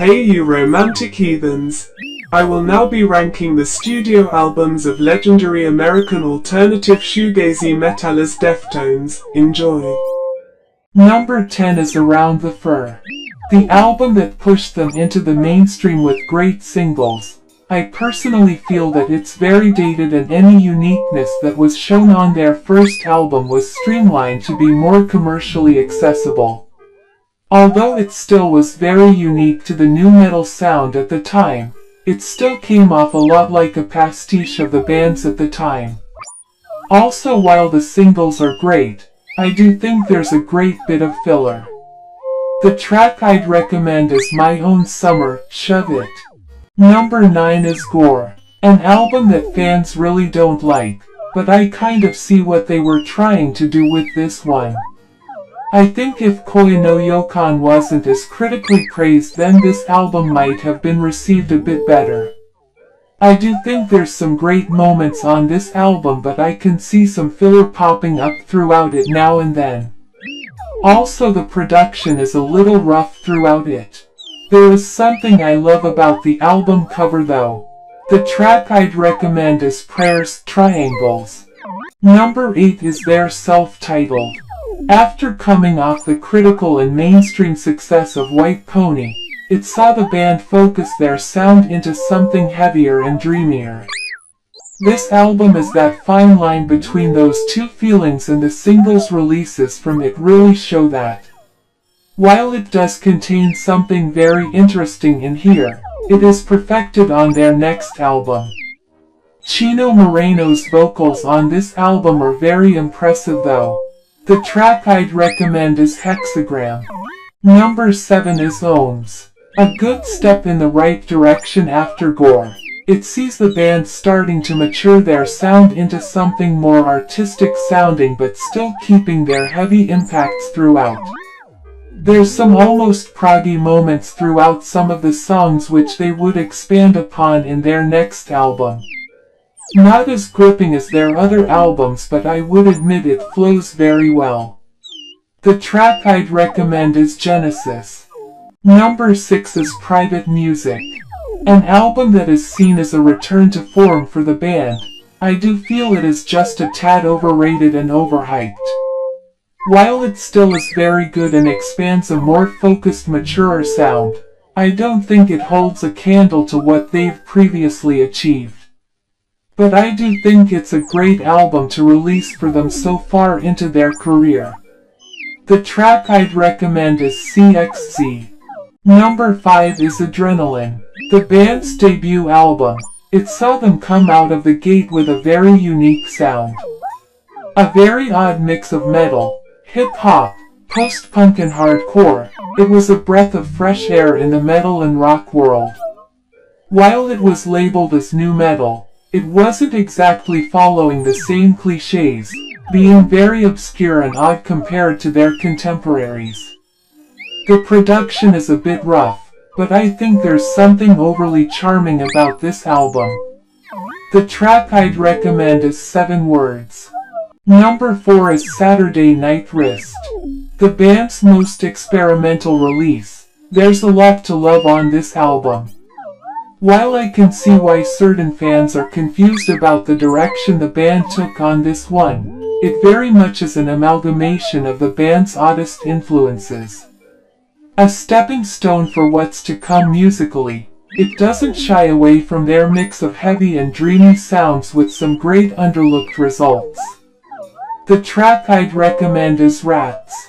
Hey you romantic heathens! I will now be ranking the studio albums of legendary American alternative shoegazy metalers Deftones. Enjoy! Number 10 is Around the Fur. The album that pushed them into the mainstream with great singles. I personally feel that it's very dated and any uniqueness that was shown on their first album was streamlined to be more commercially accessible. Although it still was very unique to the nu metal sound at the time, it still came off a lot like a pastiche of the bands at the time. Also, while the singles are great, I do think there's a great bit of filler. The track I'd recommend is My Own Summer, Shove It. Number 9 is Gore, an album that fans really don't like, but I kind of see what they were trying to do with this one. I think if Koi no Yokan wasn't as critically praised, then this album might have been received a bit better. I do think there's some great moments on this album, but I can see some filler popping up throughout it now and then. Also, the production is a little rough throughout it. There is something I love about the album cover though. The track I'd recommend is Prayers, Triangles. Number 8 is their self-titled. After coming off the critical and mainstream success of White Pony, it saw the band focus their sound into something heavier and dreamier. This album is that fine line between those two feelings, and the singles releases from it really show that. While it does contain something very interesting in here, it is perfected on their next album. Chino Moreno's vocals on this album are very impressive though. The track I'd recommend is Hexagram. Number 7 is Ohms. A good step in the right direction after Gore. It sees the band starting to mature their sound into something more artistic sounding but still keeping their heavy impacts throughout. There's some almost proggy moments throughout some of the songs which they would expand upon in their next album. Not as gripping as their other albums, but I would admit it flows very well. The track I'd recommend is Genesis. Number 6 is Private Music. An album that is seen as a return to form for the band. I do feel it is just a tad overrated and overhyped. While it still is very good and expands a more focused, maturer sound, I don't think it holds a candle to what they've previously achieved. But I do think it's a great album to release for them so far into their career. The track I'd recommend is CXZ. Number 5 is Adrenaline, the band's debut album. It saw them come out of the gate with a very unique sound. A very odd mix of metal, hip-hop, post-punk and hardcore. It was a breath of fresh air in the metal and rock world. While it was labeled as nu metal, it wasn't exactly following the same cliches, being very obscure and odd compared to their contemporaries. The production is a bit rough, but I think there's something overly charming about this album. The track I'd recommend is 7 Words. Number 4 is Saturday Night Wrist. The band's most experimental release. There's a lot to love on this album. While I can see why certain fans are confused about the direction the band took on this one, it very much is an amalgamation of the band's oddest influences. A stepping stone for what's to come musically, it doesn't shy away from their mix of heavy and dreamy sounds with some great underlooked results. The track I'd recommend is Rats.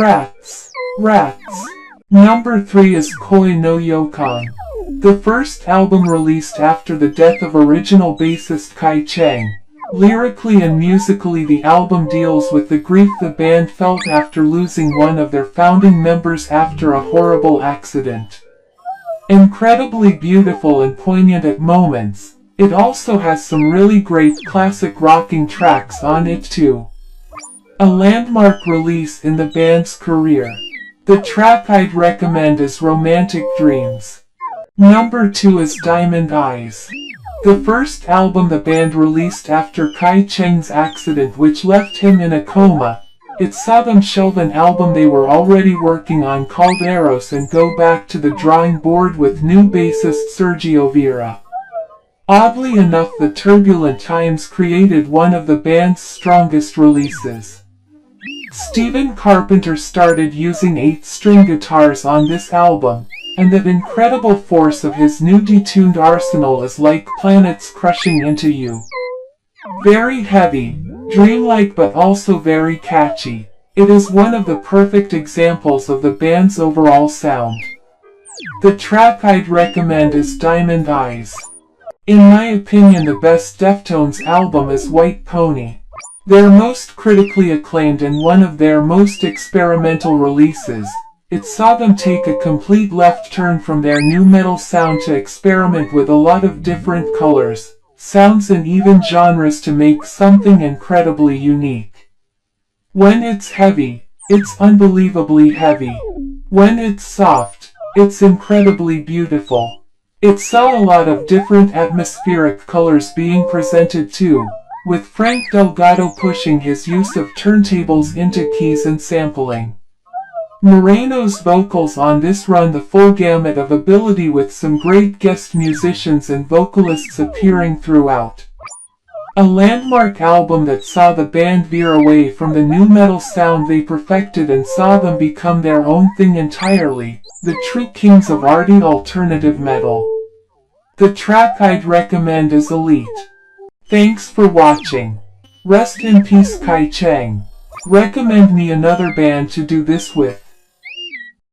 Rats. Rats. Number 3 is Koi no Yokan. The first album released after the death of original bassist Kai Chang. Lyrically and musically, the album deals with the grief the band felt after losing one of their founding members after a horrible accident. Incredibly beautiful and poignant at moments, it also has some really great classic rocking tracks on it too. A landmark release in the band's career. The track I'd recommend is Romantic Dreams. Number 2 is Diamond Eyes. The first album the band released after Kai Cheng's accident, which left him in a coma. It saw them shelve an album they were already working on called Eros and go back to the drawing board with new bassist Sergio Vera. Oddly enough, the turbulent times created one of the band's strongest releases. Stephen Carpenter started using 8-string guitars on this album, and that incredible force of his new detuned arsenal is like planets crushing into you. Very heavy, dreamlike, but also very catchy. It is one of the perfect examples of the band's overall sound. The track I'd recommend is Diamond Eyes. In my opinion, the best Deftones album is White Pony. Their most critically acclaimed and one of their most experimental releases. It saw them take a complete left turn from their nu metal sound to experiment with a lot of different colors, sounds and even genres to make something incredibly unique. When it's heavy, it's unbelievably heavy. When it's soft, it's incredibly beautiful. It saw a lot of different atmospheric colors being presented too, with Frank Delgado pushing his use of turntables into keys and sampling. Moreno's vocals on this run the full gamut of ability, with some great guest musicians and vocalists appearing throughout. A landmark album that saw the band veer away from the nu metal sound they perfected and saw them become their own thing entirely, the true kings of arty alternative metal. The track I'd recommend is Elite. Thanks for watching. Rest in peace, Kai Chang. Recommend me another band to do this with.